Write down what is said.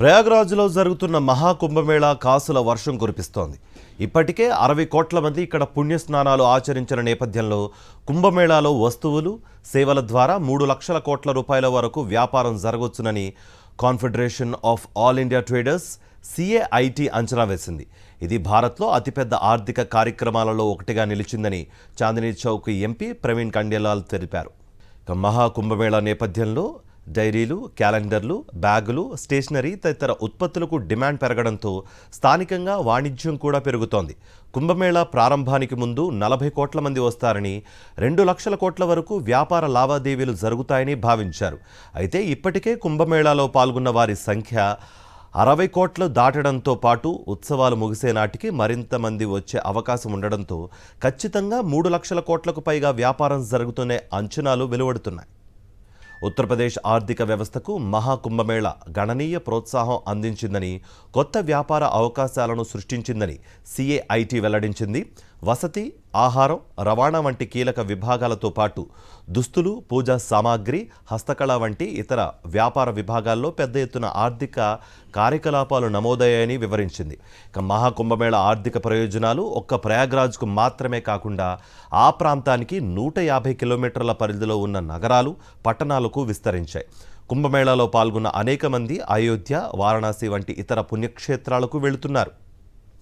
ప్రయాగ్రాజ్లో జరుగుతున్న మహాకుంభమేళా కాసుల వర్షం కురిపిస్తోంది. ఇప్పటికే 60 కోట్ల మంది ఇక్కడ పుణ్యస్నానాలు ఆచరించిన నేపథ్యంలో కుంభమేళాలో వస్తువులు, సేవల ద్వారా 3 లక్షల కోట్ల రూపాయల వరకు వ్యాపారం జరగవచ్చునని confederation of all India traders CAIT అంచనా వేసింది. ఇది భారత్లో అతిపెద్ద ఆర్థిక కార్యక్రమాలలో ఒకటిగా నిలిచిందని చాందినీ చౌక్ ఎంపీ ప్రవీణ్ కండేలాల్ తెలిపారు. మహాకుంభమేళా నేపథ్యంలో డైరీలు, క్యాలెండర్లు, బ్యాగులు, స్టేషనరీ తదితర ఉత్పత్తులకు డిమాండ్ పెరగడంతో స్థానికంగా వాణిజ్యం కూడా పెరుగుతోంది. కుంభమేళా ప్రారంభానికి ముందు 40 కోట్ల మంది వస్తారని, 2 లక్షల కోట్ల వరకు వ్యాపార లావాదేవీలు జరుగుతాయని భావించారు. అయితే ఇప్పటికే కుంభమేళాలో పాల్గొన్న వారి సంఖ్య 60 కోట్లు దాటడంతో పాటు ఉత్సవాలు ముగిసే నాటికి మరింత మంది వచ్చే అవకాశం ఉండడంతో ఖచ్చితంగా 3 లక్షల కోట్లకు పైగా వ్యాపారం జరుగుతున్న అంచనాలు వెలువడుతున్నాయి. ఉత్తరప్రదేశ్ ఆర్థిక వ్యవస్థకు మహాకుంభమేళా గణనీయ ప్రోత్సాహం అందించిందని, కొత్త వ్యాపార అవకాశాలను సృష్టించిందని CAIT వెల్లడించింది. వసతి, ఆహారం, రవాణా వంటి కీలక విభాగాలతో పాటు దుస్తులు, పూజా సామాగ్రి, హస్తకళ వంటి ఇతర వ్యాపార విభాగాల్లో పెద్ద ఎత్తున ఆర్థిక కార్యకలాపాలు నమోదయ్యాయని వివరించింది. మహాకుంభమేళా ఆర్థిక ప్రయోజనాలు ఒక్క ప్రయాగ్రాజ్కు మాత్రమే కాకుండా ఆ ప్రాంతానికి 150 కిలోమీటర్ల పరిధిలో ఉన్న నగరాలు, పట్టణాలకు విస్తరించాయి. కుంభమేళాలో పాల్గొన్న అనేక మంది అయోధ్య, వారణాసి వంటి ఇతర పుణ్యక్షేత్రాలకు వెళుతున్నారు.